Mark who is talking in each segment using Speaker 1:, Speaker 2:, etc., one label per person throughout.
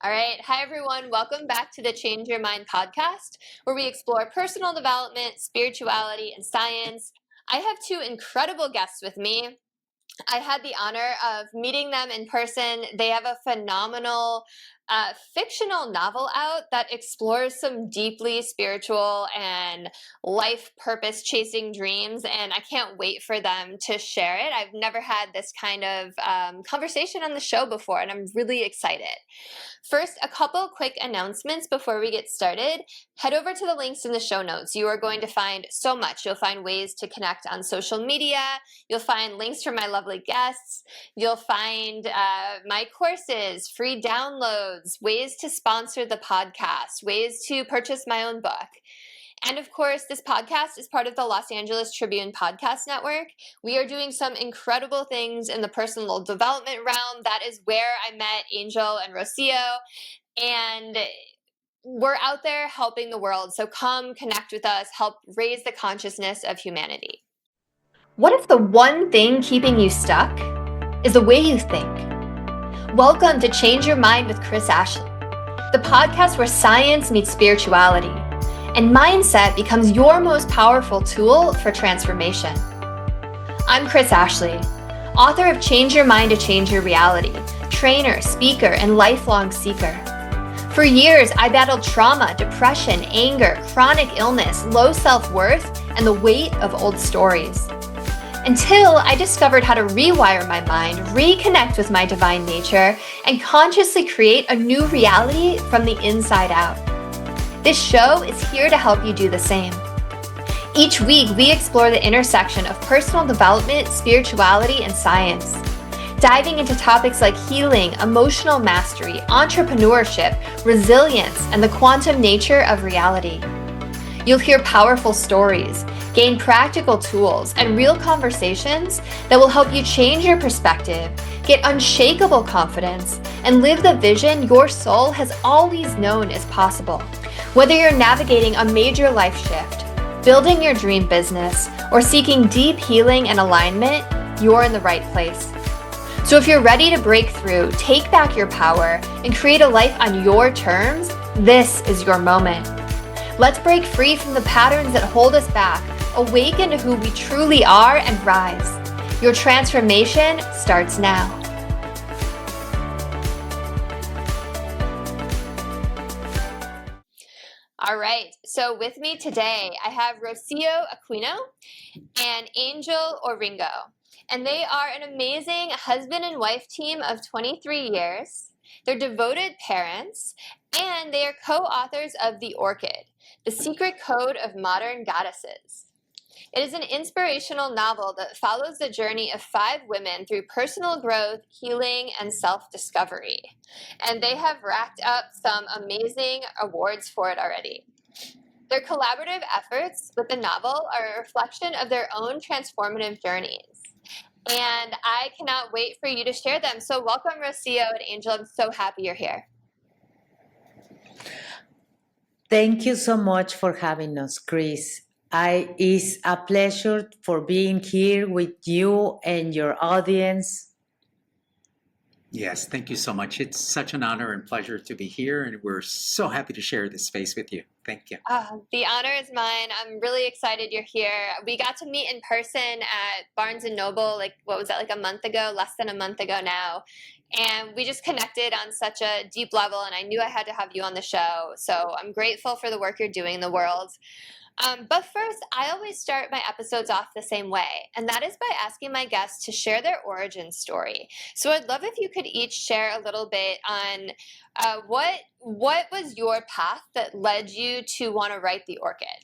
Speaker 1: All right. Hi, everyone. Welcome back to the Change Your Mind podcast, where we explore personal development, spirituality, and science. I have two incredible guests with me. I had the honor of meeting them in person. They have a phenomenal fictional novel out that explores some deeply spiritual and life purpose chasing dreams, and I can't wait for them to share it. I've never had this kind of conversation on the show before, and I'm really excited. First, a couple quick announcements before we get started. Head over to the links in the show notes. You are going to find so much. You'll find ways to connect on social media. You'll find links from my lovely guests. You'll find my courses, free downloads, ways to sponsor the podcast, ways to purchase my own book. And of course, this podcast is part of the Los Angeles Tribune Podcast Network. We are doing some incredible things in the personal development realm. That is where I met Angel and Rocio. And we're out there helping the world. So come connect with us, help raise the consciousness of humanity. What if the one thing keeping you stuck is the way you think? Welcome to Change Your Mind with Kris Ashley, the podcast where science meets spirituality and mindset becomes your most powerful tool for transformation. I'm Kris Ashley, author of Change Your Mind to Change Your Reality, trainer, speaker, and lifelong seeker. For years, I battled trauma, depression, anger, chronic illness, low self-worth, and the weight of old stories. Until I discovered how to rewire my mind, reconnect with my divine nature, and consciously create a new reality from the inside out. This show is here to help you do the same. Each week, we explore the intersection of personal development, spirituality, and science, diving into topics like healing, emotional mastery, entrepreneurship, resilience, and the quantum nature of reality. You'll hear powerful stories, gain practical tools, and real conversations that will help you change your perspective, get unshakable confidence, and live the vision your soul has always known is possible. Whether you're navigating a major life shift, building your dream business, or seeking deep healing and alignment, you're in the right place. So if you're ready to break through, take back your power, and create a life on your terms, this is your moment. Let's break free from the patterns that hold us back, awaken to who we truly are, and rise. Your transformation starts now. All right, so with me today, I have Rocio Aquino and Angel Orengo. And they are an amazing husband and wife team of 23 years. They're devoted parents, and they are co-authors of The Orchid, The Secret Code of Modern Goddesses. It is an inspirational novel that follows the journey of 5 women through personal growth, healing, and self-discovery. And they have racked up some amazing awards for it already. Their collaborative efforts with the novel are a reflection of their own transformative journeys. And I cannot wait for you to share them. So welcome, Rocio and Angel. I'm so happy you're here.
Speaker 2: Thank you so much for having us, Kris. It's a pleasure for being here with you and your audience.
Speaker 3: Yes, thank you so much. It's such an honor and pleasure to be here, and we're so happy to share this space with you. Thank you.
Speaker 1: The honor is mine. I'm really excited you're here. We got to meet in person at Barnes & Noble, like a month ago, less than a month ago now. And we just connected on such a deep level, and I knew I had to have you on the show. So I'm grateful for the work you're doing in the world. But first, I always start my episodes off the same way, and that is by asking my guests to share their origin story. So I'd love if you could each share a little bit on what was your path that led you to want to write The Orchid?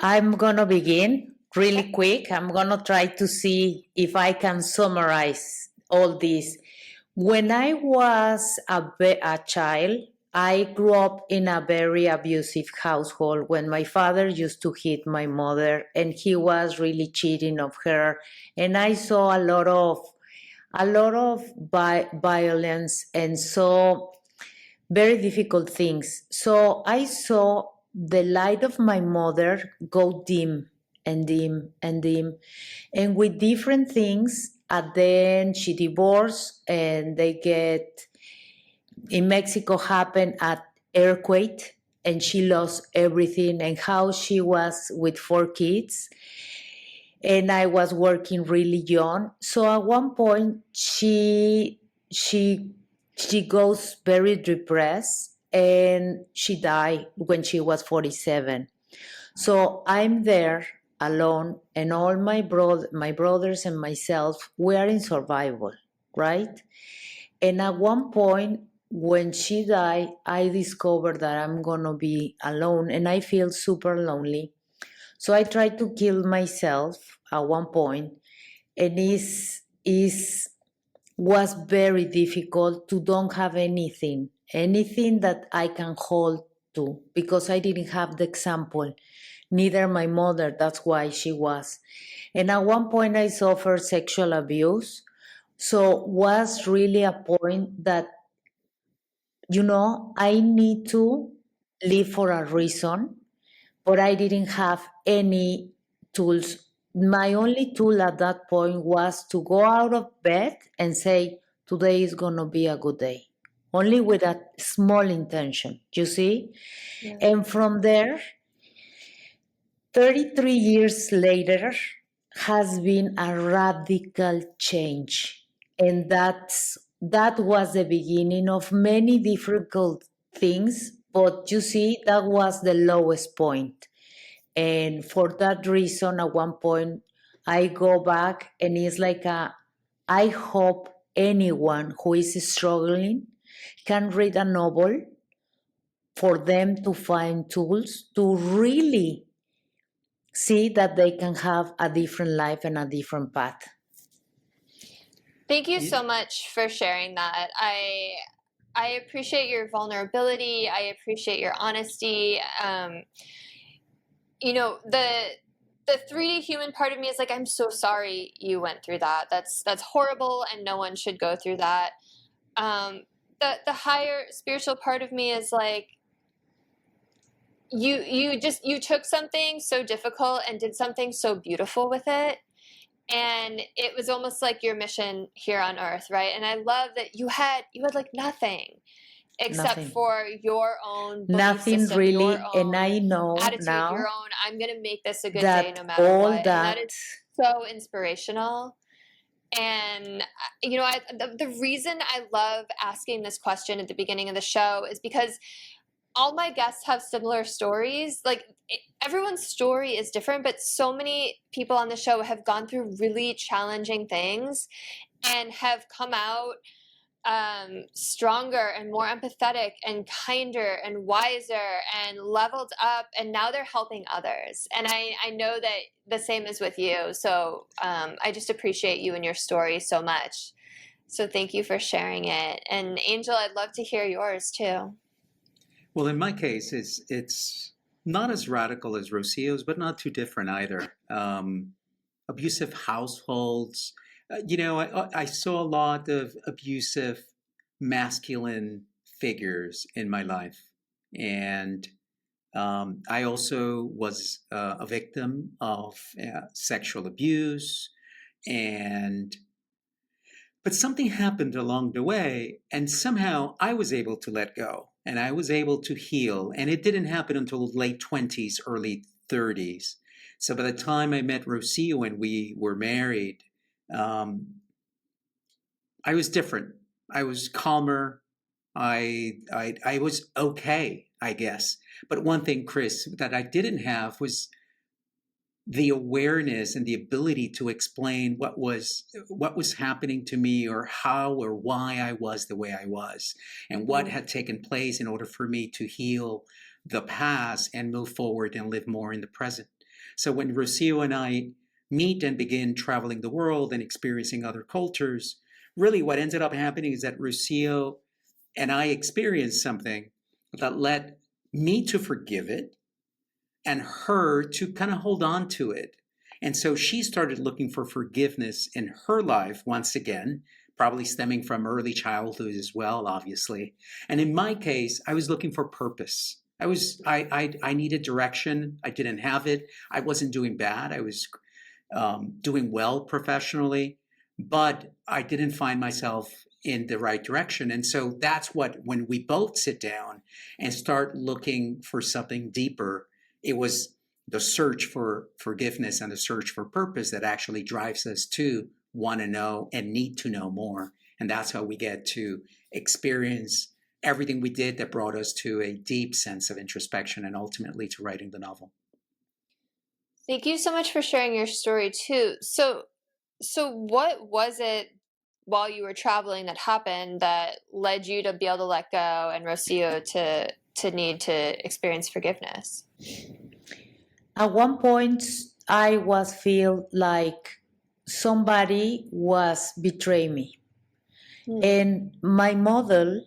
Speaker 2: I'm going to begin really quick. I'm going to try to see if I can summarize all this. When I was a child, I grew up in a very abusive household when my father used to hit my mother and he was really cheating of her. And I saw a lot of violence and so very difficult things. So I saw the light of my mother go dim and dim and dim. And with different things, and then she divorced and they get in Mexico happened at earthquake, and she lost everything, and how she was with 4 kids, and I was working really young. So at one point, she she goes very depressed, and she died when she was 47. So I'm there alone, and all my brothers and myself, we are in survival, right? And at one point, when she died, I discovered that I'm gonna be alone, and I feel super lonely. So I tried to kill myself at one point, and is was very difficult to don't have anything that I can hold to, because I didn't have the example. Neither my mother. That's why she was. And at one point, I suffered sexual abuse. So was really a point that, I need to live for a reason, but I didn't have any tools. My only tool at that point was to go out of bed and say, today is going to be a good day, only with a small intention, you see?
Speaker 1: Yeah.
Speaker 2: And from there, 33 years later, has been a radical change. And that was the beginning of many difficult things. But you see, that was the lowest point. And for that reason, at one point, I go back, and it's like I hope anyone who is struggling can read a novel for them to find tools to really see that they can have a different life and a different path.
Speaker 1: Thank you so much for sharing that. I appreciate your vulnerability. I appreciate your honesty. The 3D human part of me is like, I'm so sorry you went through that. That's horrible, and no one should go through that. The higher spiritual part of me is like, you took something so difficult and did something so beautiful with it, and it was almost like your mission here on earth, right? And I love that you had like nothing except
Speaker 2: Nothing.
Speaker 1: for your own belief
Speaker 2: Nothing
Speaker 1: system,
Speaker 2: really,
Speaker 1: your own
Speaker 2: and I know
Speaker 1: attitude,
Speaker 2: now
Speaker 1: your own, I'm gonna make this a good
Speaker 2: that
Speaker 1: day no matter
Speaker 2: all
Speaker 1: what. And that
Speaker 2: that
Speaker 1: is so inspirational. And the reason I love asking this question at the beginning of the show is because all my guests have similar stories. Like, everyone's story is different, but so many people on the show have gone through really challenging things and have come out stronger and more empathetic and kinder and wiser and leveled up, and now they're helping others. And I know that the same is with you. So I just appreciate you and your story so much. So thank you for sharing it. And Angel, I'd love to hear yours too.
Speaker 3: Well, in my case, it's not as radical as Rocio's, but not too different either. Abusive households. I saw a lot of abusive masculine figures in my life. And I also was a victim of sexual abuse. But something happened along the way, and somehow I was able to let go, and I was able to heal. And it didn't happen until late 20s, early 30s. So by the time I met Rocio and we were married, I was different. I was calmer. I was okay, I guess. But one thing, Kris, that I didn't have was the awareness and the ability to explain what was happening to me, or how or why I was the way I was, and what had taken place in order for me to heal the past and move forward and live more in the present. So when Rocio and I meet and begin traveling the world and experiencing other cultures, really what ended up happening is that Rocio and I experienced something that led me to forgive it and her to kind of hold on to it. And so she started looking for forgiveness in her life once again, probably stemming from early childhood as well, obviously. And in my case, I was looking for purpose. I needed direction. I didn't have it. I wasn't doing bad. I was doing well professionally, but I didn't find myself in the right direction. And so that's what, when we both sit down and start looking for something deeper, it was the search for forgiveness and the search for purpose that actually drives us to want to know and need to know more. And that's how we get to experience everything we did that brought us to a deep sense of introspection and ultimately to writing the novel.
Speaker 1: Thank you so much for sharing your story too. So what was it while you were traveling that happened that led you to be able to let go and Rocio to need to experience forgiveness?
Speaker 2: At one point, I was feel like somebody was betraying me. And my model,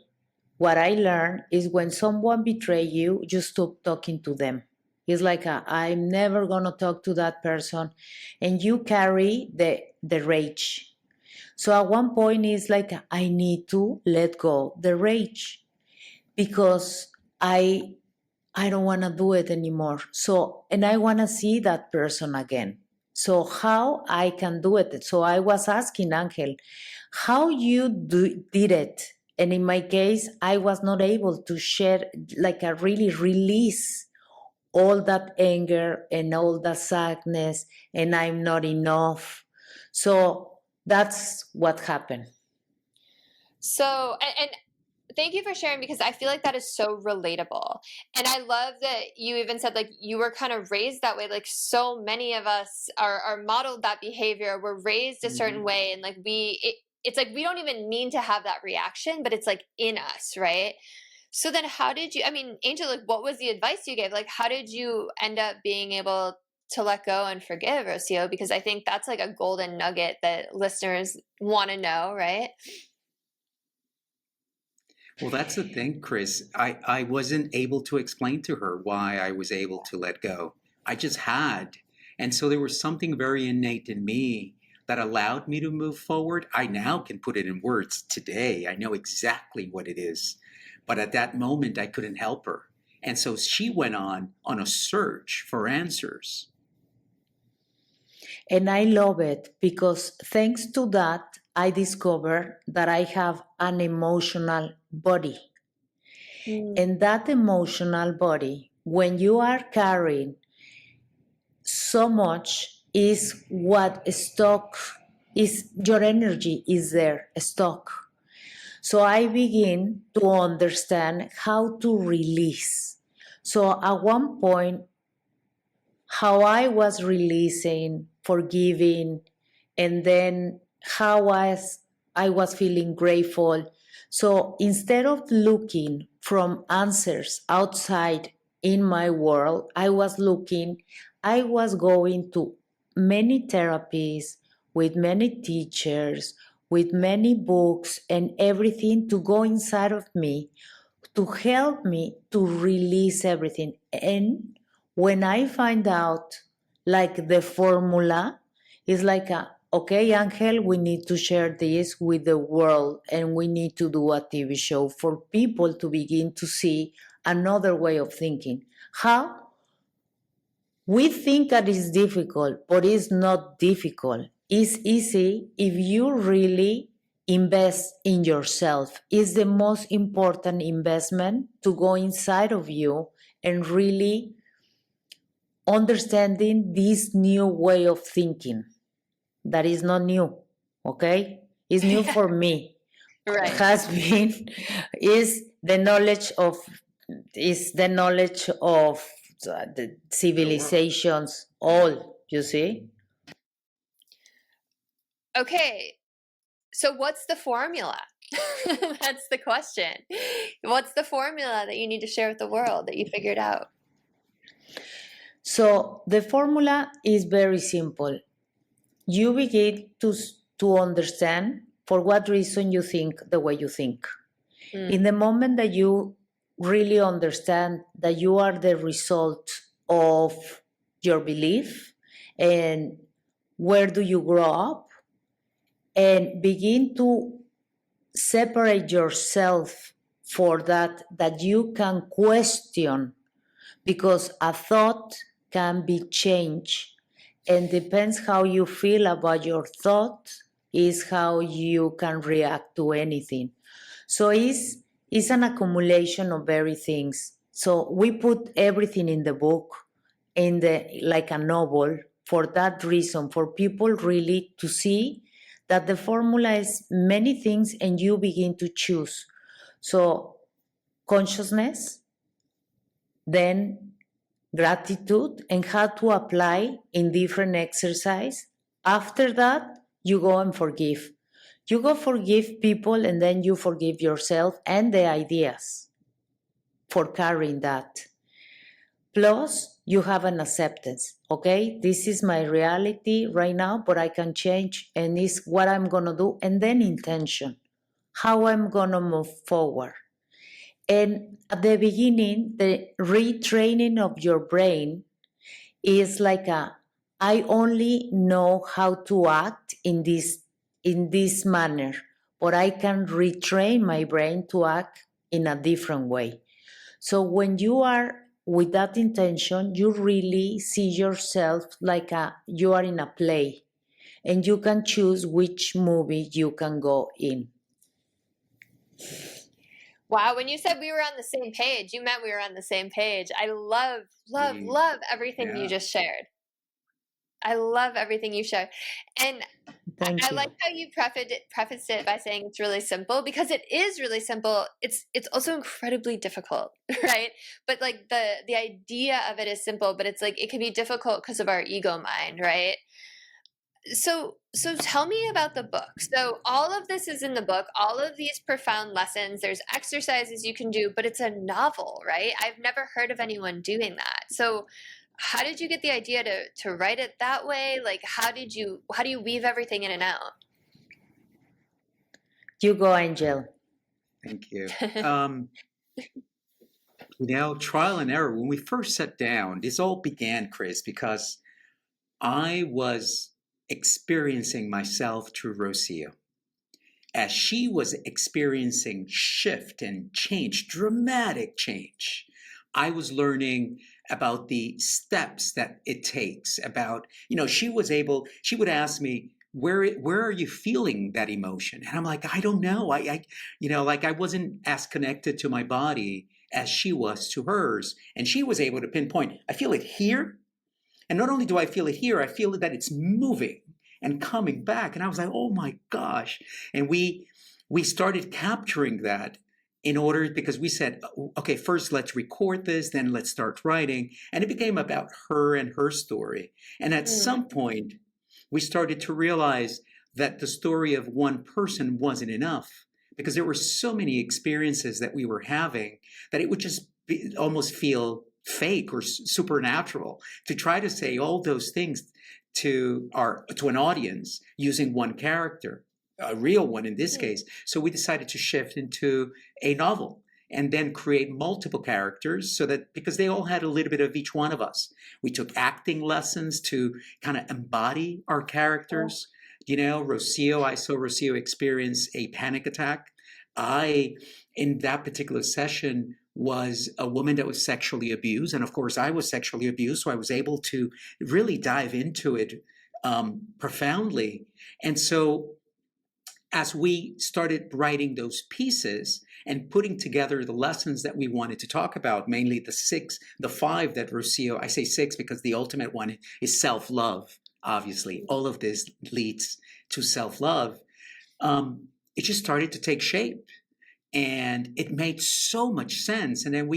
Speaker 2: what I learned is when someone betray you, you stop talking to them. It's like I'm never gonna talk to that person, and you carry the rage. So at one point, it's like I need to let go the rage because I don't want to do it anymore. So, and I want to see that person again. So how I can do it? So I was asking Angel, how you did it? And in my case, I was not able to share, like a really release all that anger and all that sadness, and I'm not enough. So that's what happened.
Speaker 1: So, and thank you for sharing, because I feel like that is so relatable. And I love that you even said like you were kind of raised that way. Like so many of us are modeled that behavior. We're raised a certain way, and like it's like we don't even mean to have that reaction, but it's like in us, right? So then how did you, I mean, Angel, like what was the advice you gave? Like how did you end up being able to let go and forgive, Rocio? Because I think that's like a golden nugget that listeners want to know, right?
Speaker 3: Well, that's the thing, Kris. I wasn't able to explain to her why I was able to let go. I just had. And so there was something very innate in me that allowed me to move forward. I now can put it in words today. I know exactly what it is. But at that moment, I couldn't help her. And so she went on a search for answers.
Speaker 2: And I love it because thanks to that, I discovered that I have an emotional body. And that emotional body, when you are carrying so much, is what stock is, your energy is there, stock. So I begin to understand how to release. So at one point, how I was releasing, forgiving, and then how I was feeling grateful. So instead of looking from answers outside in my world, I was going to many therapies, with many teachers, with many books and everything to go inside of me to help me to release everything. And when I find out like the formula, it's like okay, Angel, we need to share this with the world and we need to do a TV show for people to begin to see another way of thinking. How? We think that it's difficult, but it's not difficult. It's easy if you really invest in yourself. It's the most important investment, to go inside of you and really understanding this new way of thinking that is not new, okay? It's new for me.
Speaker 1: Right.
Speaker 2: Has been is the knowledge of the civilizations, all, you see.
Speaker 1: Okay, so what's the formula? That's the question. What's the formula that you need to share with the world that you figured out?
Speaker 2: So the formula is very simple. You begin to understand for what reason you think the way you think. In the moment that you really understand that you are the result of your belief and where do you grow up, and begin to separate yourself for that you can question, because a thought can be changed and depends how you feel about your thought, is how you can react to anything. So it's an accumulation of very things. So we put everything in the book, in the like a novel, for that reason, for people really to see that the formula is many things and you begin to choose. So consciousness, then gratitude, and how to apply in different exercise. After that, you go and forgive. You go forgive people and then you forgive yourself and the ideas for carrying that. Plus, you have an acceptance. Okay, this is my reality right now, but I can change, and it's what I'm gonna do. And then intention, how I'm gonna move forward. And at the beginning, the retraining of your brain is like I only know how to act in this manner, but I can retrain my brain to act in a different way. So when you are with that intention, you really see yourself like you are in a play, and you can choose which movie you can go in.
Speaker 1: Wow, when you said we were on the same page, you meant we were on the same page. I love everything you just shared. I love everything you shared. And
Speaker 2: Thank
Speaker 1: I
Speaker 2: you.
Speaker 1: like how you prefaced it by saying it's really simple, because it is really simple. It's also incredibly difficult, right? But like the idea of it is simple, but it's like it can be difficult because of our ego mind, right? So tell me about the book. So all of this is in the book, all of these profound lessons, there's exercises you can do, but it's a novel, right? I've never heard of anyone doing that. So how did you get the idea to write it that way? Like how do you weave everything in and out?
Speaker 2: You go, Angel.
Speaker 3: Thank you. Trial and error. When we first sat down, this all began, Kris, because I was experiencing myself through Rocio. As she was experiencing shift and change, dramatic change, I was learning about the steps that it takes. About, she would ask me, where are you feeling that emotion? And I'm like, I don't know. Like I wasn't as connected to my body as she was to hers. And she was able to pinpoint, I feel it here. And not only do I feel it here, I feel that it's moving and coming back. And I was like, oh my gosh. And we started capturing that because we said, okay, first let's record this, then let's start writing. And it became about her and her story. And at some point, we started to realize that the story of one person wasn't enough, because there were so many experiences that we were having that it would just almost feel fake or supernatural to try to say all those things to an audience using one character, a real one in this case. So we decided to shift into a novel and then create multiple characters, so that because they all had a little bit of each one of us. We took acting lessons to kind of embody our characters. I saw Rocio experience a panic attack. In that particular session, was a woman that was sexually abused. And of course, I was sexually abused. So I was able to really dive into it profoundly. And so as we started writing those pieces and putting together the lessons that we wanted to talk about, mainly the five that Rocio, I say six because the ultimate one is self-love. Obviously, all of this leads to self-love. It just started to take shape. And it made so much sense. And then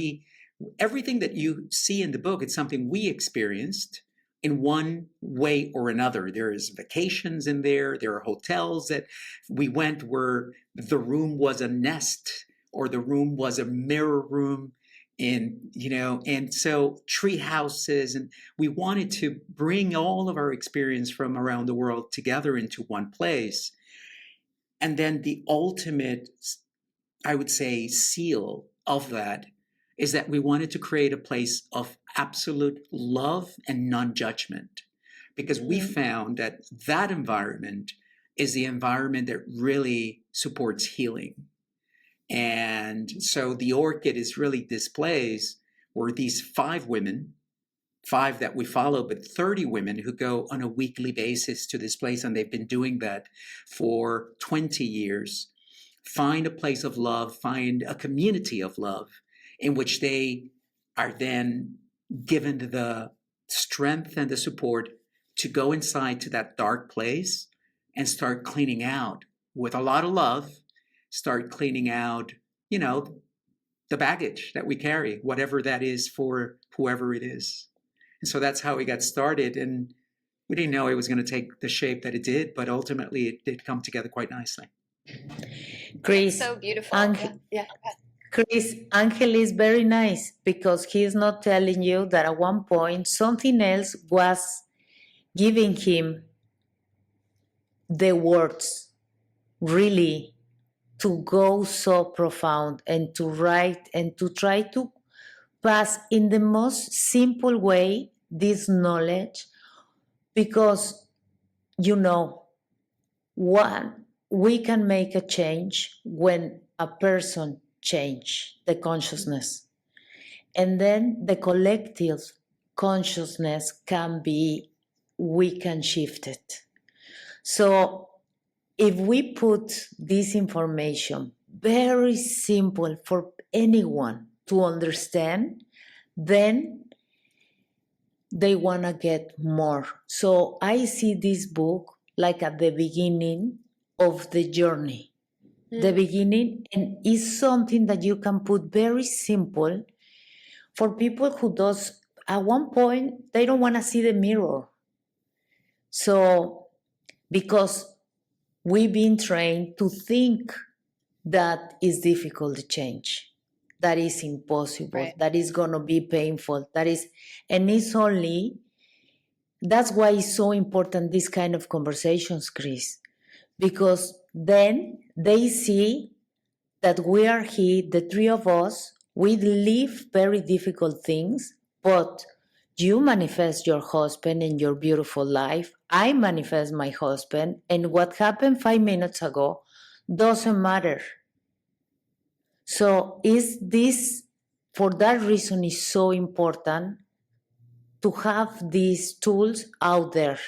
Speaker 3: everything that you see in the book, it's something we experienced in one way or another. There is vacations in there. There are hotels that we went where the room was a nest, or the room was a mirror room. And so tree houses. And we wanted to bring all of our experience from around the world together into one place. And then the ultimate, I would say, seal of that is that we wanted to create a place of absolute love and non-judgment, because we found that environment is the environment that really supports healing. And so the Orchid is really this place where these five women 5 that we follow, but 30 women who go on a weekly basis to this place, and they've been doing that for 20 years. Find a place of love, find a community of love in which they are then given the strength and the support to go inside to that dark place and start cleaning out with a lot of love, start cleaning out, the baggage that we carry, whatever that is for whoever it is. And so that's how we got started. And we didn't know it was going to take the shape that it did, but ultimately it did come together quite nicely.
Speaker 2: Kris,
Speaker 1: so beautiful. Yeah.
Speaker 2: Kris, Angel is very nice because he is not telling you that at one point something else was giving him the words really to go so profound and to write and to try to pass in the most simple way this knowledge, because one, we can make a change when a person change the consciousness, and then the collective consciousness we can shift it. So if we put this information very simple for anyone to understand, then they want to get more. So I see this book like at the beginning of the journey. The beginning, and is something that you can put very simple for people who does, at one point, they don't want to see the mirror. So, because we've been trained to think that is difficult to change, that is impossible, right, that is going to be painful, and it's only, that's why it's so important, this kind of conversations, Kris, because then they see that we are here, the three of us, we live very difficult things, but you manifest your husband and your beautiful life. I manifest my husband, and what happened 5 minutes ago doesn't matter. So is this, for that reason, is so important to have these tools out there.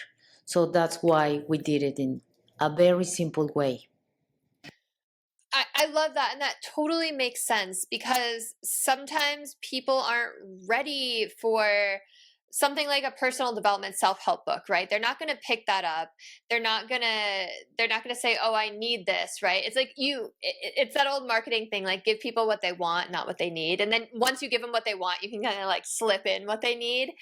Speaker 2: So that's why we did it in a very simple way.
Speaker 1: I love that. And that totally makes sense, because sometimes people aren't ready for something like a personal development self-help book, right? They're not going to pick that up. They're not going to say, oh, I need this, right? It's like it's that old marketing thing, like give people what they want, not what they need. And then once you give them what they want, you can kind of like slip in what they need.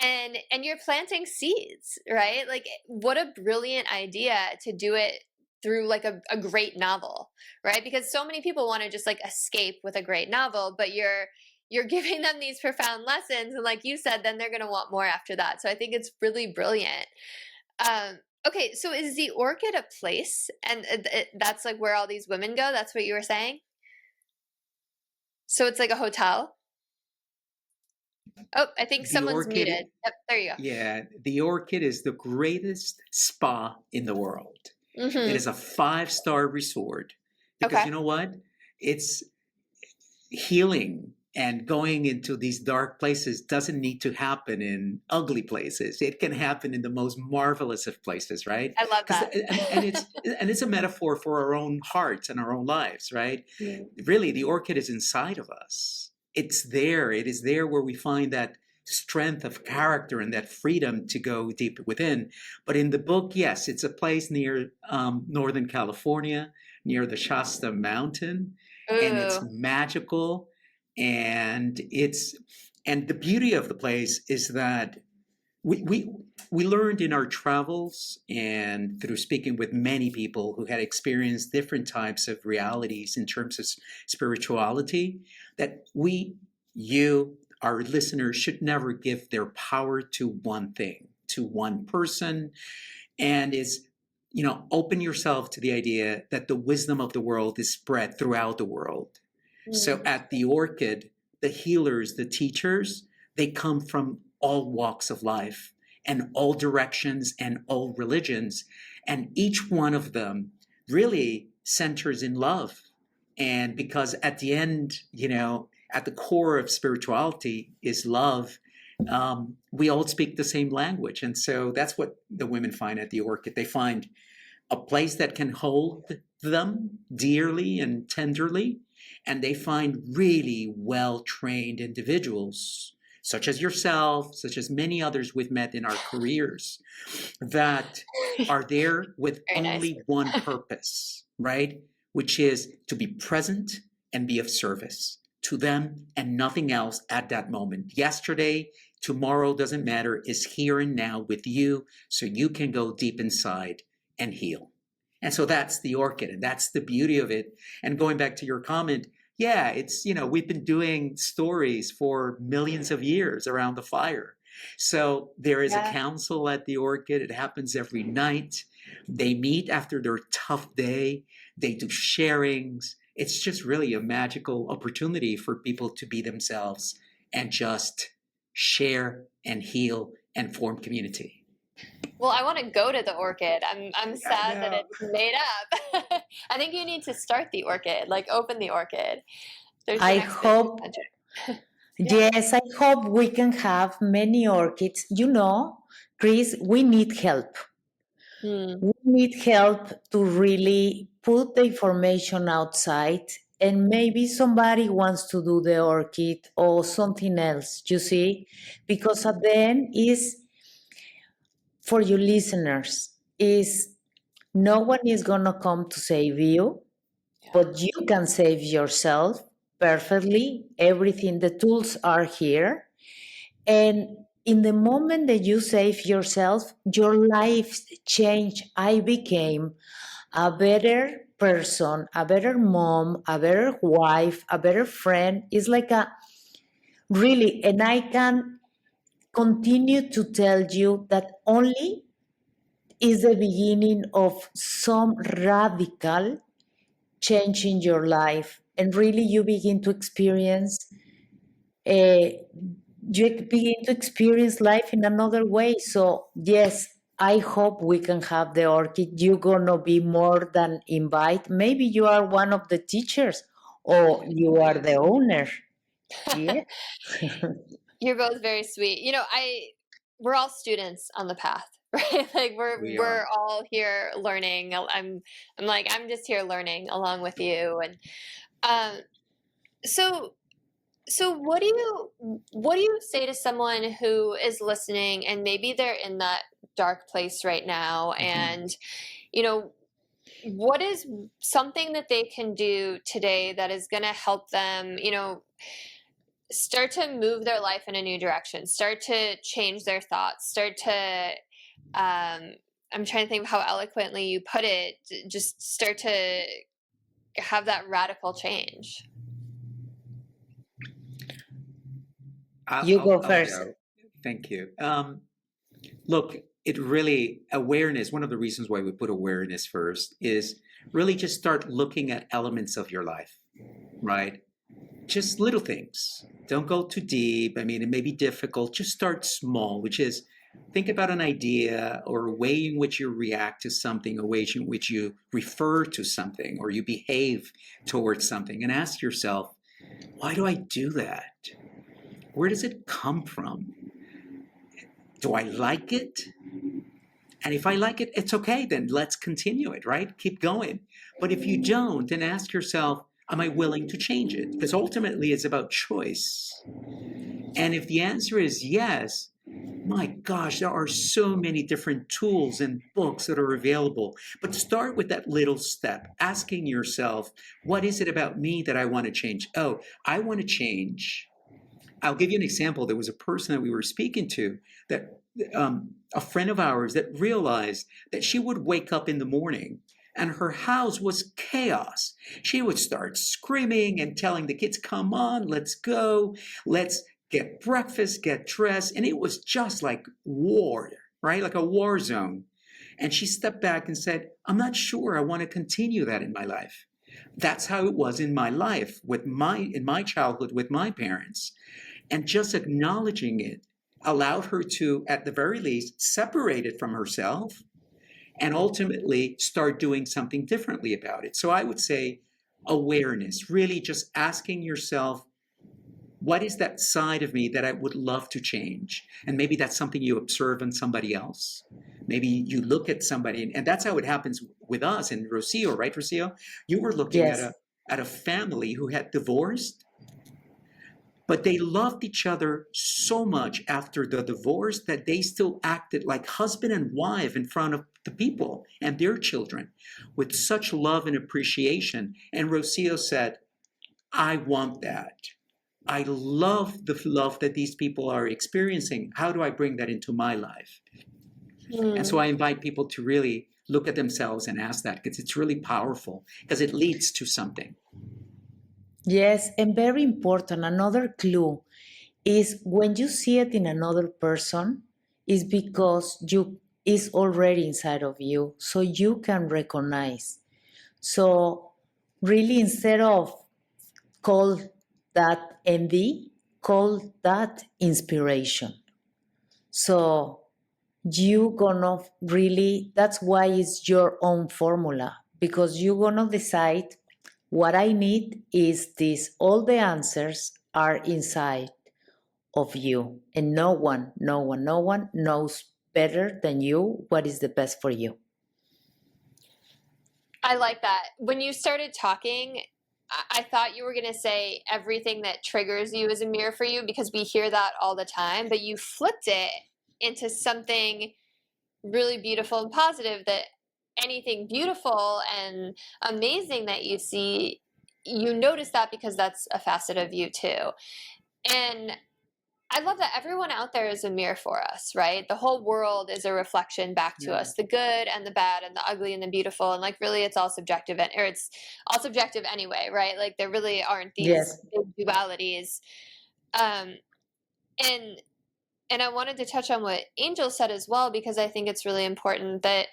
Speaker 1: And you're planting seeds, right? Like, what a brilliant idea to do it through like a great novel, right? Because so many people want to just like escape with a great novel, but you're giving them these profound lessons, and like you said, then they're going to want more after that. So I think it's really brilliant. Okay, so is the Orchid a place, and that's like where all these women go? That's what you were saying? So it's like a hotel? Oh, I think someone's
Speaker 3: Orchid,
Speaker 1: muted. Yep, there you go.
Speaker 3: Yeah, the Orchid is the greatest spa in the world. Mm-hmm. It is a 5-star resort because you know what? It's healing, and going into these dark places doesn't need to happen in ugly places. It can happen in the most marvelous of places, right?
Speaker 1: I love that.
Speaker 3: and it's a metaphor for our own hearts and our own lives, right? Mm. Really, the Orchid is inside of us. It's there. It is there where we find that strength of character and that freedom to go deep within. But in the book, yes, it's a place near Northern California, near the Shasta Mountain. Ooh. And it's magical. And the beauty of the place is that we learned in our travels and through speaking with many people who had experienced different types of realities in terms of spirituality, that our listeners should never give their power to one thing, to one person, and open yourself to the idea that the wisdom of the world is spread throughout the world. Mm. So at the Orchid, the healers, the teachers, they come from all walks of life and all directions and all religions, and each one of them really centers in love. And because at the end, at the core of spirituality is love, we all speak the same language. And so that's what the women find at the Orchid. They find a place that can hold them dearly and tenderly. And they find really well trained individuals, such as yourself, such as many others we've met in our careers, that are there with
Speaker 1: Very nice.
Speaker 3: only one purpose, right? Which is to be present and be of service to them and nothing else at that moment. Yesterday, tomorrow doesn't matter, is here and now with you, so you can go deep inside and heal. And so that's the Orchid, and that's the beauty of it. And going back to your comment, yeah, it's, we've been doing stories for millions of years around the fire. So there is a council at the Orchid. It happens every night. They meet after their tough day. They do sharings. It's just really a magical opportunity for people to be themselves and just share and heal and form community.
Speaker 1: Well, I want to go to the Orchid. I'm sad that it's made up. I think you need to start the Orchid, like open the Orchid.
Speaker 2: I hope. Yes, I hope we can have many orchids. Kris, we need help. We need help to really put the information outside, and maybe somebody wants to do the orchid or something else, you see? Because at the end is, for your listeners, is no one is going to come to save you, but you can save yourself perfectly. Everything, the tools are here. And in the moment that you save yourself, your life changed. I became a better person, a better mom, a better wife, a better friend. It's like really, and I can continue to tell you that only is the beginning of some radical change in your life. And really you begin to experience life in another way. So yes, I hope we can have the Orchid. You're gonna be more than invite. Maybe you are one of the teachers or you are the owner. Yeah.
Speaker 1: You're both very sweet. We're all students on the path, right? Like we're all here learning. I'm just here learning along with you. And so what do you say to someone who is listening and maybe they're in that dark place right now, and what is something that they can do today that is going to help them, start to move their life in a new direction, start to change their thoughts, start to I'm trying to think of how eloquently you put it, just start to have that radical change?
Speaker 2: You go first.
Speaker 3: Go. Thank you. Look, awareness, one of the reasons why we put awareness first is really just start looking at elements of your life, right? Just little things. Don't go too deep. I mean, it may be difficult. Just start small, which is think about an idea or a way in which you react to something, a way in which you refer to something or you behave towards something, and ask yourself, why do I do that? Where does it come from? Do I like it? And if I like it, it's okay, then let's continue it, right? Keep going. But if you don't, then ask yourself, am I willing to change it? Because ultimately it's about choice. And if the answer is yes, my gosh, there are so many different tools and books that are available. But start with that little step, asking yourself, what is it about me that I want to change? Oh, I want to change. I'll give you an example. There was a person that we were speaking to, that a friend of ours, that realized that she would wake up in the morning and her house was chaos. She would start screaming and telling the kids, come on, let's go. Let's get breakfast, get dressed. And it was just like war, right? Like a war zone. And she stepped back and said, I'm not sure I want to continue that in my life. That's how it was in my life, in my childhood with my parents. And just acknowledging it allowed her to, at the very least, separate it from herself and ultimately start doing something differently about it. So I would say awareness, really just asking yourself, What is that side of me that I would love to change? And maybe that's something you observe in somebody else. Maybe you look at somebody, and that's how it happens with us and Rocio, right, Rocio? You were looking at
Speaker 2: Yes.
Speaker 3: a family who had divorced, but they loved each other so much after the divorce that they still acted like husband and wife in front of the people and their children with such love and appreciation. And Rocio said, I want that. I love the love that these people are experiencing. How do I bring that into my life? And so
Speaker 1: Hmm.
Speaker 3: I invite people to really look at themselves and ask that, because it's really powerful, because it leads to something.
Speaker 2: Yes, and very important, another clue is when you see it in another person, is because you is already inside of you, so you can recognize. So really, instead of call that envy, call that inspiration. So you gonna really, that's why it's your own formula, because you gonna decide what I need is this. All the answers are inside of you, and no one knows better than you what is the best for you.
Speaker 1: I like that. When you started talking, I thought you were going to say everything that triggers you is a mirror for you, because we hear that all the time, but you flipped it into something really beautiful and positive, that anything beautiful and amazing that you see, you notice that because that's a facet of you too. And I love that everyone out there is a mirror for us, right? The whole world is a reflection back to
Speaker 3: Yeah.
Speaker 1: us, the good and the bad and the ugly and the beautiful. And like, really, it's all subjective, or it's all subjective anyway, right? Like, there really aren't these
Speaker 2: Yes.
Speaker 1: big dualities. Um, and and I wanted to touch on what Angel said as well, because I think it's really important that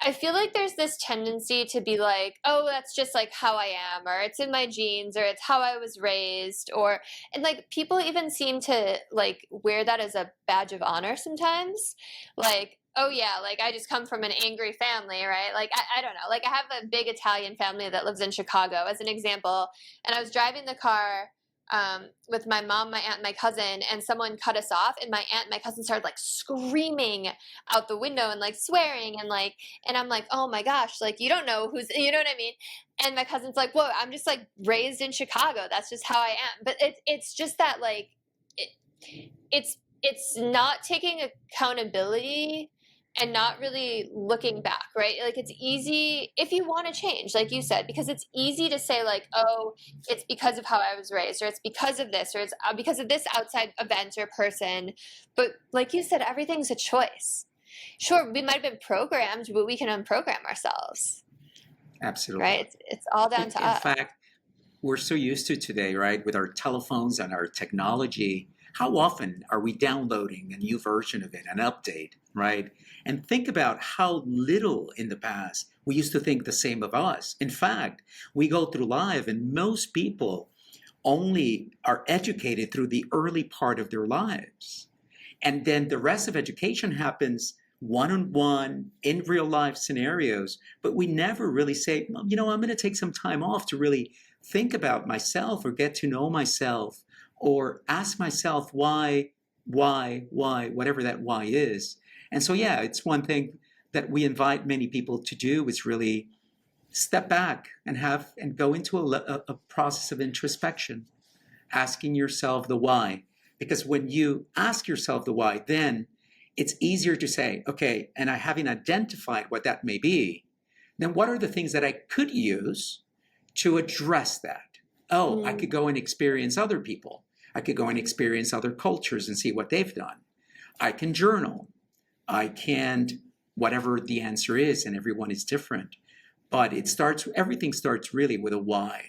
Speaker 1: I feel like there's this tendency to be like, oh, that's just like how I am, or it's in my genes, or it's how I was raised, and like people even seem to like wear that as a badge of honor sometimes. Like, oh yeah, like I just come from an angry family, right? Like, I don't know. Like, I have a big Italian family that lives in Chicago, as an example. And I was driving the car with my mom, my aunt, and my cousin, and someone cut us off, and my aunt and my cousin started like screaming out the window and like swearing, and I'm like, oh my gosh, like, you don't know who's, you know what I mean? And my cousin's like, whoa, I'm just like raised in Chicago, that's just how I am. But it's just that, like, it, it's not taking accountability and not really looking back, right? Like, it's easy if you want to change, like you said, because it's easy to say like, oh, it's because of how I was raised, or it's because of this, or it's because of this outside event or person. But like you said, everything's a choice. Sure, we might have been programmed, but we can unprogram ourselves,
Speaker 3: Absolutely.
Speaker 1: right? It's all down to
Speaker 3: In
Speaker 1: us.
Speaker 3: fact, we're so used to today, right, with our telephones and our technology. How often are we downloading a new version of it, an update, right? And think about how little in the past we used to think the same of us. In fact, we go through life, and most people only are educated through the early part of their lives. And then the rest of education happens one on one in real life scenarios. But we never really say, well, you know, I'm going to take some time off to really think about myself or get to know myself or ask myself why, whatever that why is. And so, yeah, it's one thing that we invite many people to do is really step back and go into a process of introspection, asking yourself the why. Because when you ask yourself the why, then it's easier to say, okay, and I having identified what that may be, then what are the things that I could use to address that? Oh, I could go and experience other people. I could go and experience other cultures and see what they've done. I can journal. I can, whatever the answer is, and everyone is different. But everything starts really with a why,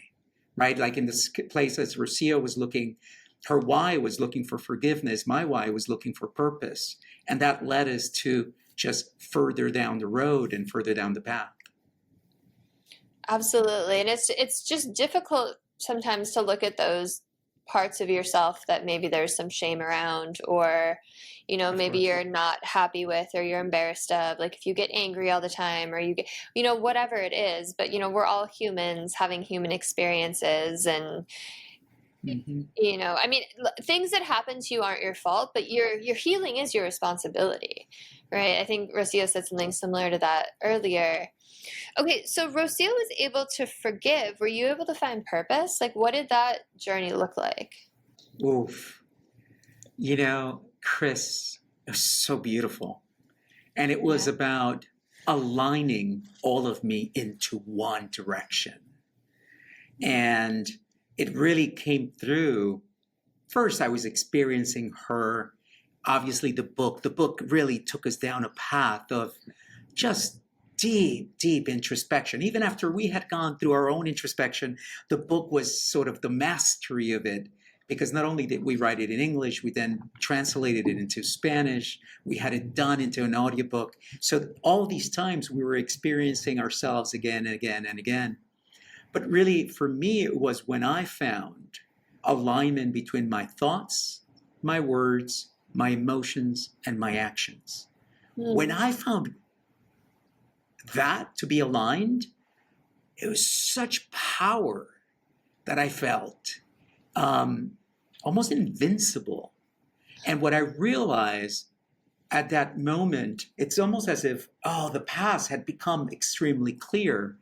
Speaker 3: right? Like in this place, as Rocio was looking, her why was looking for forgiveness. My why was looking for purpose. And that led us to just further down the road and further down the path.
Speaker 1: Absolutely. And it's just difficult sometimes to look at those parts of yourself that maybe there's some shame around, or maybe you're not happy with, or you're embarrassed of, like if you get angry all the time, or you get whatever it is. But we're all humans having human experiences, and
Speaker 3: Mhm.
Speaker 1: You know, I mean, things that happen to you aren't your fault, but your healing is your responsibility, right? I think Rocio said something similar to that earlier. Okay, so Rocio was able to forgive. Were you able to find purpose? Like, what did that journey look like?
Speaker 3: Oof. You know, Kris, it was so beautiful. And it was
Speaker 1: Yeah.
Speaker 3: about aligning all of me into one direction. And it really came through. First, I was experiencing her. Obviously, the book really took us down a path of just deep, deep introspection. Even after we had gone through our own introspection, the book was sort of the mastery of it. Because not only did we write it in English, we then translated it into Spanish. We had it done into an audiobook. So all these times we were experiencing ourselves again and again and again. But really, for me, it was when I found alignment between my thoughts, my words, my emotions, and my actions. When I found that to be aligned, it was such power that I felt almost invincible. And what I realized at that moment, it's almost as if, the past had become extremely clear.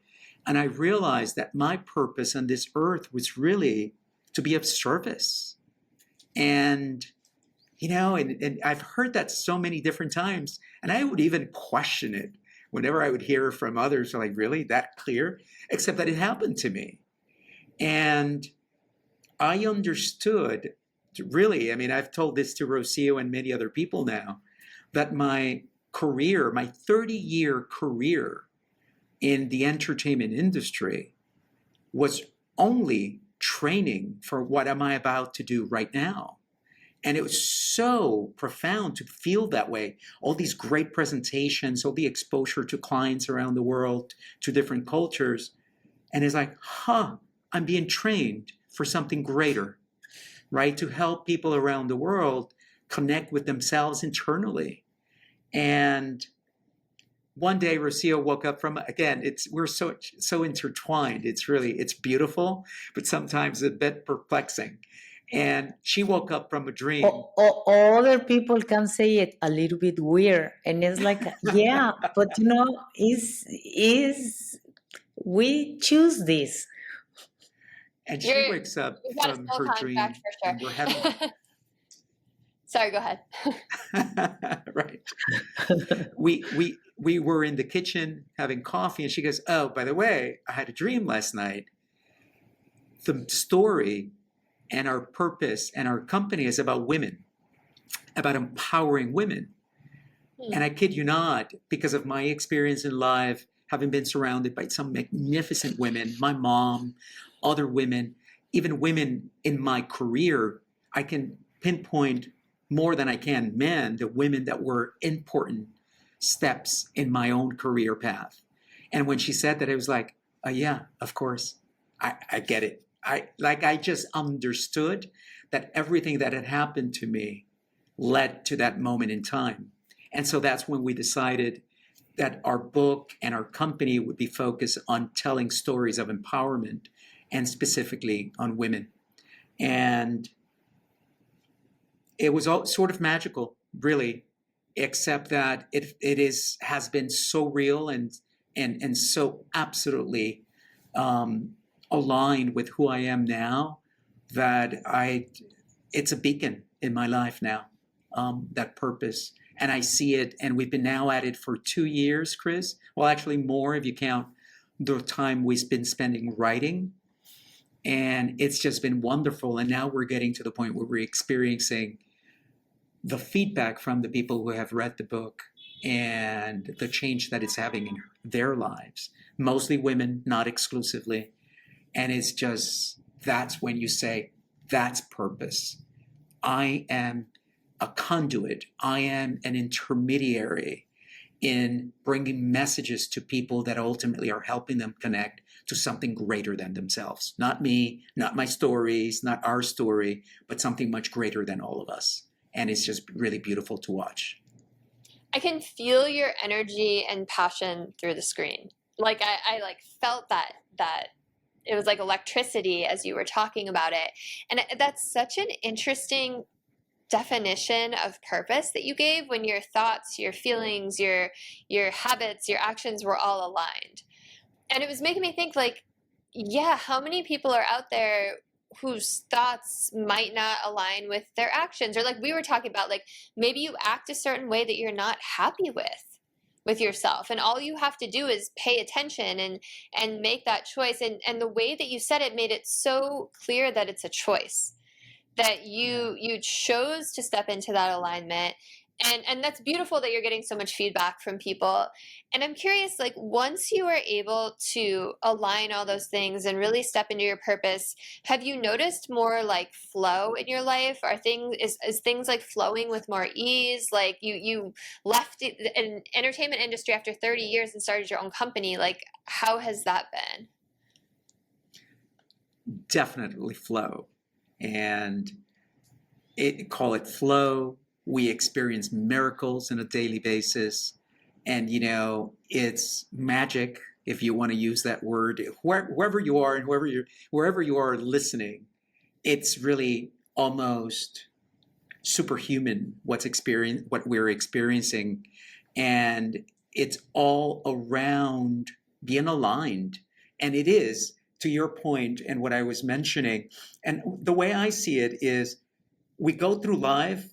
Speaker 3: And I realized that my purpose on this earth was really to be of service. And, and I've heard that so many different times, and I would even question it whenever I would hear from others, like, really, that clear? Except that it happened to me. And I understood, really, I mean, I've told this to Rocio and many other people now, that my career, my 30-year career in the entertainment industry was only training for what am I about to do right now. And it was so profound to feel that way. All these great presentations, all the exposure to clients around the world, to different cultures. And it's like, I'm being trained for something greater, right? To help people around the world connect with themselves internally. And one day Rocio woke up from, again, we're so intertwined. It's beautiful, but sometimes a bit perplexing. And she woke up from a dream.
Speaker 2: Other people can say it a little bit weird, and it's like, yeah, but is we choose this.
Speaker 3: And she wakes up
Speaker 1: You've got
Speaker 3: from
Speaker 1: a full
Speaker 3: her dream,
Speaker 1: contract for sure.
Speaker 3: and we're having.
Speaker 1: Sorry, go ahead.
Speaker 3: Right. We were in the kitchen having coffee, and she goes, "Oh, by the way, I had a dream last night. The story and our purpose and our company is about women, about empowering women." And I kid you not, because of my experience in life, having been surrounded by some magnificent women, my mom, other women, even women in my career, I can pinpoint more than I can men, the women that were important steps in my own career path. And when she said that, it was like, oh, yeah, of course, I get it. I just understood that everything that had happened to me led to that moment in time. And so that's when we decided that our book and our company would be focused on telling stories of empowerment and specifically on women. And it was all sort of magical, really, except that has been so real and so absolutely aligned with who I am now that it's a beacon in my life now, that purpose. And I see it, and we've been now at it for 2 years, Kris. Well, actually more if you count the time we've been spending writing. And it's just been wonderful. And now we're getting to the point where we're experiencing the feedback from the people who have read the book and the change that it's having in their lives. Mostly women, not exclusively. And that's when you say, that's purpose. I am a conduit. I am an intermediary in bringing messages to people that ultimately are helping them connect to something greater than themselves. Not me, not my stories, not our story, but something much greater than all of us. And it's just really beautiful to watch.
Speaker 1: I can feel your energy and passion through the screen. Like I like felt that it was like electricity as you were talking about it. And that's such an interesting definition of purpose that you gave, when your thoughts, your feelings, your habits, your actions were all aligned. And it was making me think, like, yeah, how many people are out there whose thoughts might not align with their actions? Or like we were talking about, like maybe you act a certain way that you're not happy with yourself, and all you have to do is pay attention and make that choice. And the way that you said it made it so clear that it's a choice, that you chose to step into that alignment. And that's beautiful that you're getting so much feedback from people. And I'm curious, like, once you are able to align all those things and really step into your purpose, have you noticed more like flow in your life? Are things is things like flowing with more ease? Like you left an entertainment industry after 30 years and started your own company. Like, how has that been?
Speaker 3: Definitely flow. And call it flow. We experience miracles on a daily basis. And, it's magic, if you want to use that word. Wherever you are and wherever you are listening, it's really almost superhuman what we're experiencing. And it's all around being aligned. And it is, to your point and what I was mentioning, and the way I see it is, we go through life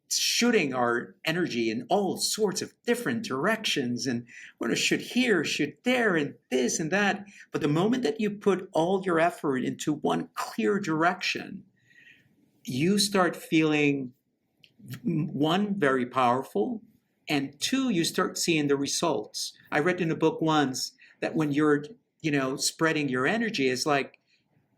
Speaker 3: shooting our energy in all sorts of different directions, and we're going to shoot here, shoot there, and this and that. But the moment that you put all your effort into one clear direction, you start feeling, one, very powerful, and two, you start seeing the results. I read in a book once that when you're, spreading your energy, it's like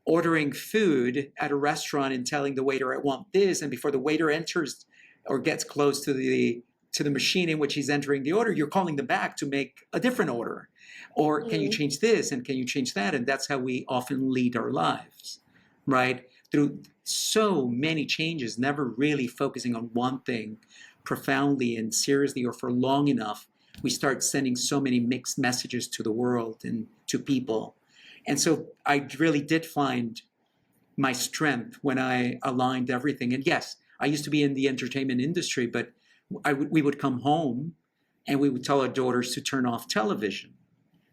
Speaker 3: ordering food at a restaurant and telling the waiter, I want this, and before the waiter enters or gets close to the machine in which he's entering the order, you're calling them back to make a different order. Or can you change this, and can you change that? And that's how we often lead our lives, right? Through so many changes, never really focusing on one thing profoundly and seriously or for long enough, we start sending so many mixed messages to the world and to people. And so I really did find my strength when I aligned everything. And yes, I used to be in the entertainment industry, but we would come home and we would tell our daughters to turn off television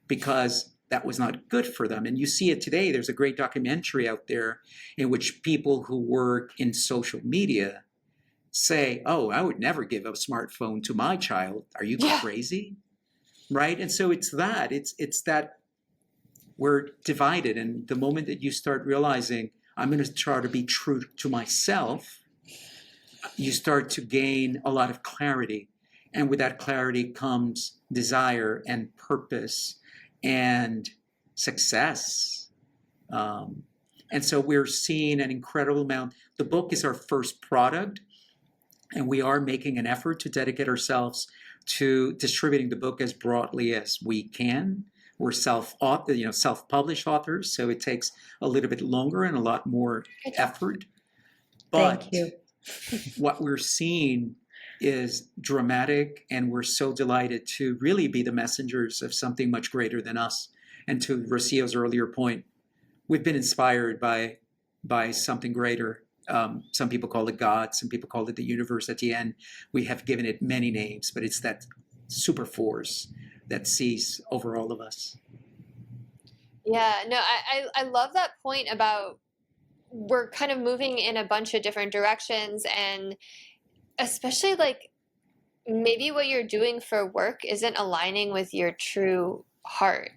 Speaker 3: because that was not good for them. And you see it today. There's a great documentary out there in which people who work in social media say, oh, I would never give a smartphone to my child. Are you crazy? Right? And so it's that we're divided. And the moment that you start realizing, I'm going to try to be true to myself, you start to gain a lot of clarity. And with that clarity comes desire and purpose and success. And so we're seeing an incredible amount. The book is our first product, and we are making an effort to dedicate ourselves to distributing the book as broadly as we can. We're self-published authors, so it takes a little bit longer and a lot more effort. But
Speaker 2: thank you.
Speaker 3: What we're seeing is dramatic, and we're so delighted to really be the messengers of something much greater than us. And to Rocio's earlier point, we've been inspired by something greater. Some people call it God, some people call it the universe. At the end, we have given it many names, but it's that super force that sees over all of us.
Speaker 1: Yeah, no, I love that point about we're kind of moving in a bunch of different directions, and especially like maybe what you're doing for work isn't aligning with your true heart.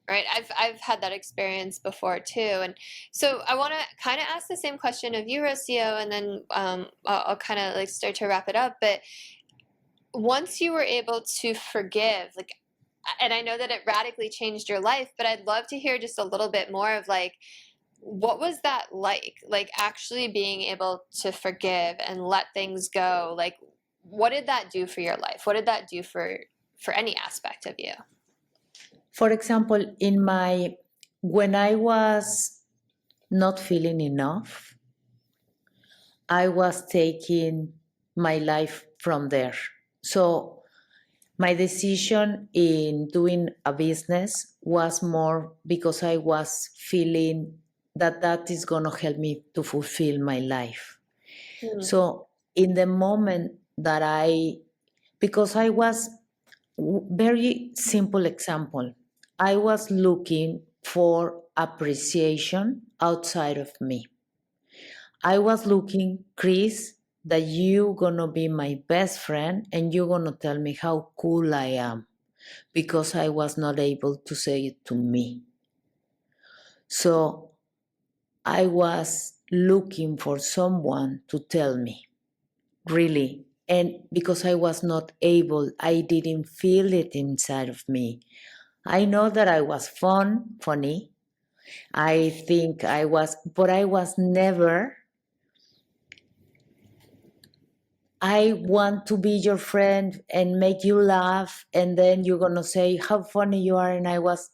Speaker 1: Right. I've had that experience before too. And so I want to kind of ask the same question of you, Rocio, and then I'll kind of like start to wrap it up. But once you were able to forgive, like, and I know that it radically changed your life, but I'd love to hear just a little bit more of like, what was that like? Like actually being able to forgive and let things go. Like, what did that do for your life? What did that do for any aspect of you?
Speaker 2: For example, when I was not feeling enough, I was taking my life from there. So My decision in doing a business was more because I was feeling that is going to help me to fulfill my life.
Speaker 1: Hmm.
Speaker 2: So in the moment that because I was, very simple example, I was looking for appreciation outside of me. I was looking, Kris, that you gonna be my best friend and you're gonna tell me how cool I am because I was not able to say it to me. So I was looking for someone to tell me, really. And because I was not able, I didn't feel it inside of me. I know that I was funny. I think I was, but I was never, I want to be your friend and make you laugh. And then you're going to say how funny you are. And I was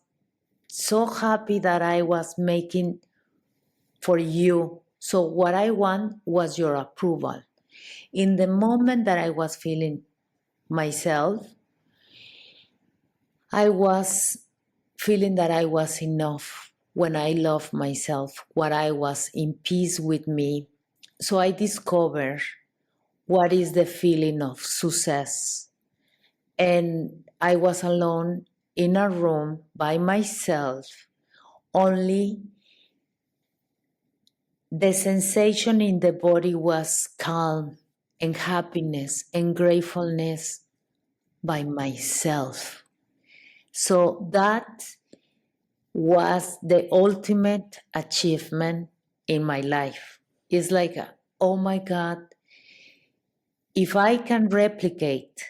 Speaker 2: so happy that I was making for you. So what I want was your approval. In the moment that I was feeling myself, I was feeling that I was enough when I loved myself, what I was in peace with me. So I discovered what is the feeling of success. And I was alone in a room by myself, only the sensation in the body was calm and happiness and gratefulness by myself. So that was the ultimate achievement in my life. It's like, oh my God, if I can replicate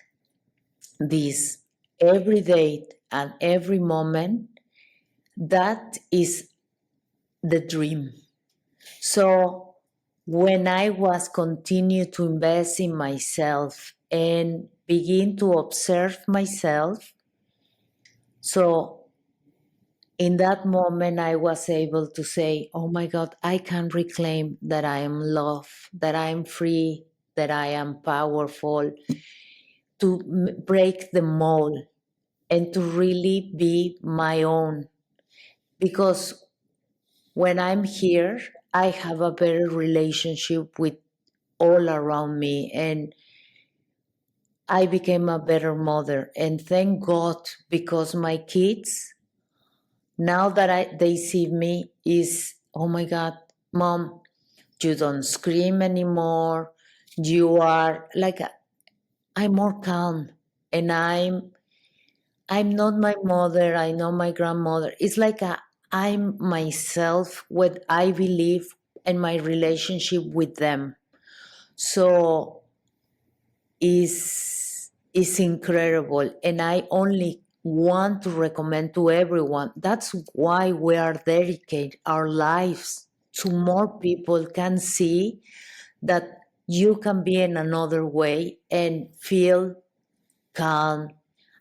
Speaker 2: this every day and every moment, that is the dream. So when I was continue to invest in myself and begin to observe myself, so in that moment I was able to say, oh my God, I can reclaim that I am loved, that I am free, that I am powerful, to break the mold and to really be my own. Because when I'm here, I have a better relationship with all around me, and I became a better mother. And thank God, because my kids, now that they see me, is, oh my God, mom, you don't scream anymore. You are like, I'm more calm, and I'm not my mother. I know my grandmother. It's like I'm myself, what I believe, and my relationship with them. So is incredible, and I only want to recommend to everyone. That's why we are dedicating our lives to more people can see that you can be in another way and feel calm,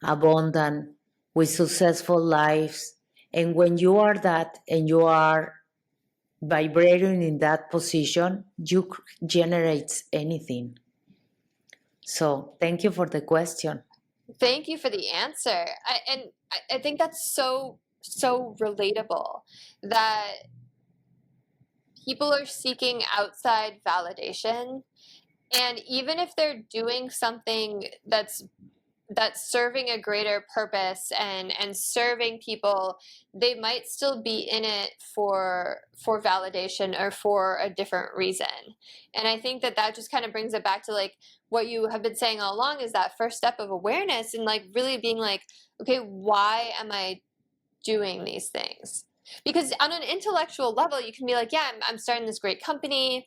Speaker 2: abundant, with successful lives. And when you are that and you are vibrating in that position, you generates anything. So thank you for the question.
Speaker 1: Thank you for the answer. I think that's so, so relatable that people are seeking outside validation. And even if they're doing something that's serving a greater purpose and serving people, they might still be in it for validation or for a different reason. And I think that just kind of brings it back to like what you have been saying all along, is that first step of awareness and like really being like, okay, why am I doing these things? Because on an intellectual level, you can be like, yeah, I'm starting this great company,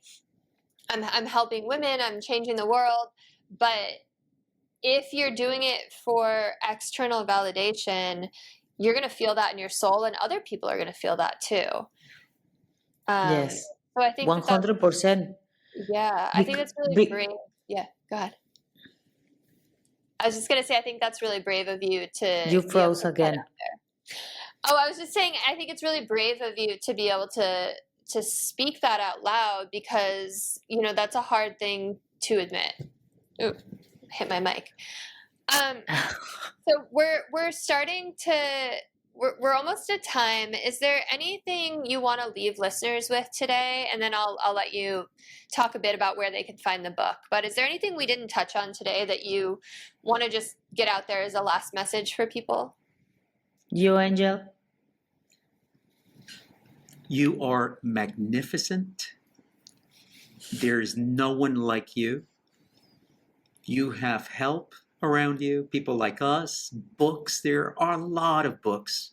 Speaker 1: I'm helping women, I'm changing the world. But if you're doing it for external validation, you're going to feel that in your soul, and other people are going to feel that too.
Speaker 2: Yes,
Speaker 1: So I think that's,
Speaker 2: 100%.
Speaker 1: yeah, I think that's really brave. Yeah, go ahead. I was just going to say, I think that's really brave of you to
Speaker 2: You
Speaker 1: be able
Speaker 2: froze
Speaker 1: to put that
Speaker 2: again.
Speaker 1: out there. Oh, I was just saying, I think it's really brave of you to be able to speak that out loud, because, you know, that's a hard thing to admit. Ooh, hit my mic. Um, so we're starting to we're almost at time. Is there anything you want to leave listeners with today? And then I'll let you talk a bit about where they can find the book. But is there anything we didn't touch on today that you want to just get out there as a last message for people?
Speaker 2: You, Angel?
Speaker 3: You are magnificent. There's no one like you. You have help around you, people like us, books. There are a lot of books.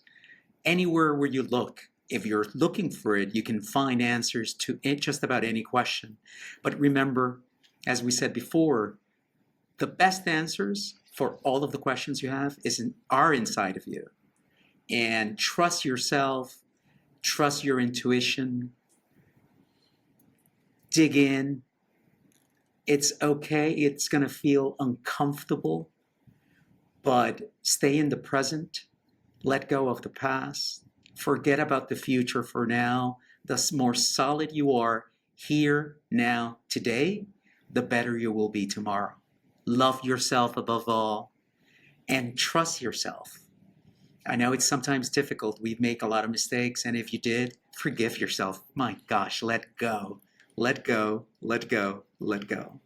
Speaker 3: Anywhere where you look, if you're looking for it, you can find answers to just about any question. But remember, as we said before, the best answers for all of the questions you have are inside of you. And trust yourself, trust your intuition, dig in. It's okay. It's going to feel uncomfortable, but stay in the present. Let go of the past. Forget about the future for now. The more solid you are here, now, today, the better you will be tomorrow. Love yourself above all and trust yourself. I know it's sometimes difficult. We make a lot of mistakes. And if you did, forgive yourself. My gosh, let go. Let go, let go, let go.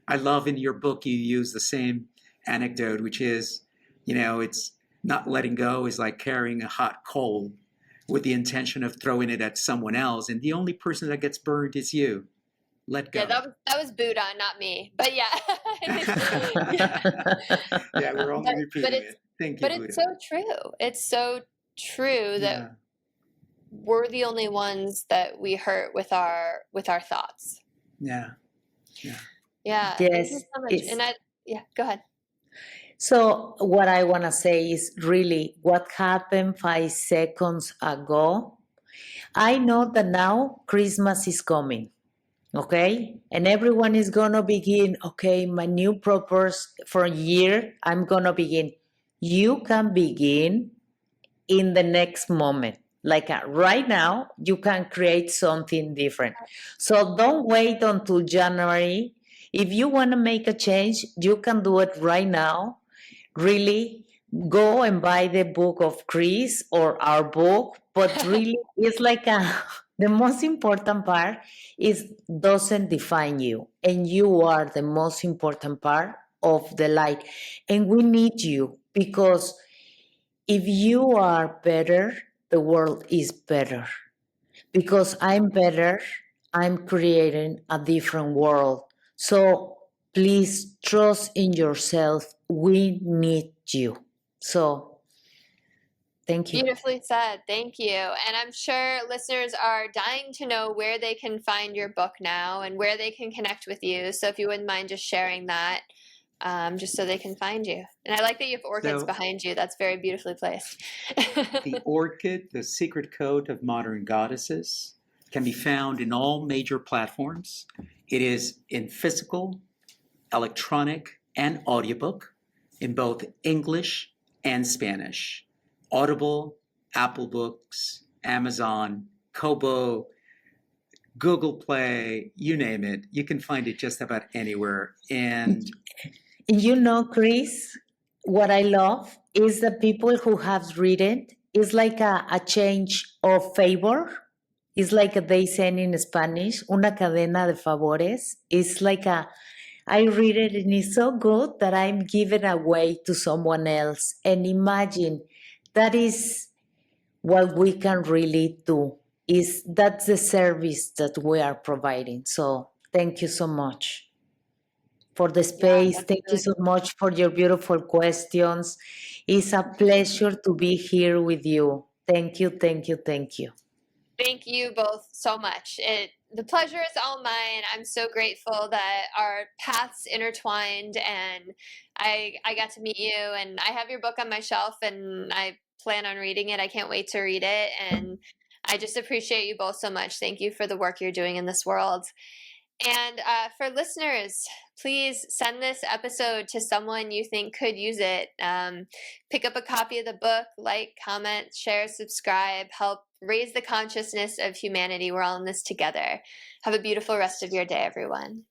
Speaker 3: I love in your book you use the same anecdote, which is, it's not letting go is like carrying a hot coal with the intention of throwing it at someone else, and the only person that gets burned is you. Let go.
Speaker 1: Yeah, that was Buddha, not me. But yeah.
Speaker 3: Yeah, we're only repeating it. Thank you,
Speaker 1: but
Speaker 3: Buddha.
Speaker 1: it's so true. It's so true that we're the only ones that we hurt with our thoughts.
Speaker 3: Yeah.
Speaker 1: Yeah.
Speaker 2: Yes,
Speaker 1: Thank you so much. And go ahead.
Speaker 2: So what I want to say is really what happened 5 seconds ago. I know that now Christmas is coming, okay? And everyone is going to begin, okay, my new purpose for a year, I'm going to begin. You can begin in the next moment. Like right now, you can create something different. So don't wait until January. If you want to make a change, you can do it right now. Really go and buy the book of Kris or our book. But really, it's like the most important part is doesn't define you. And you are the most important part of the light. And we need you because if you are better, the world is better. Because I'm better, I'm creating a different world. So please trust in yourself. We need you. So thank you.
Speaker 1: Beautifully said. Thank you. And I'm sure listeners are dying to know where they can find your book now and where they can connect with you. So if you wouldn't mind just sharing that, just so they can find you. And I like that you have orchids behind you. That's very beautifully placed.
Speaker 3: The Orchid, The Secret Code of Modern Goddesses, can be found in all major platforms. It is in physical, electronic, and audiobook in both English and Spanish. Audible, Apple Books, Amazon, Kobo, Google Play, you name it. You can find it just about anywhere. And
Speaker 2: Kris, what I love is the people who have read it. It's like a change of favor. It's like they say in Spanish, una cadena de favores. It's like I read it and it's so good that I'm giving away to someone else. And imagine that is what we can really do. That's the service that we are providing. So thank you so much for the space. Thank you so much for your beautiful questions. It's a pleasure to be here with you. Thank you, thank you, thank you.
Speaker 1: Thank you both so much. The pleasure is all mine. I'm so grateful that our paths intertwined and I got to meet you, and I have your book on my shelf and I plan on reading it. I can't wait to read it, and I just appreciate you both so much. Thank you for the work you're doing in this world. And for listeners, please send this episode to someone you think could use it. Pick up a copy of the book, like, comment, share, subscribe, help raise the consciousness of humanity. We're all in this together. Have a beautiful rest of your day, everyone.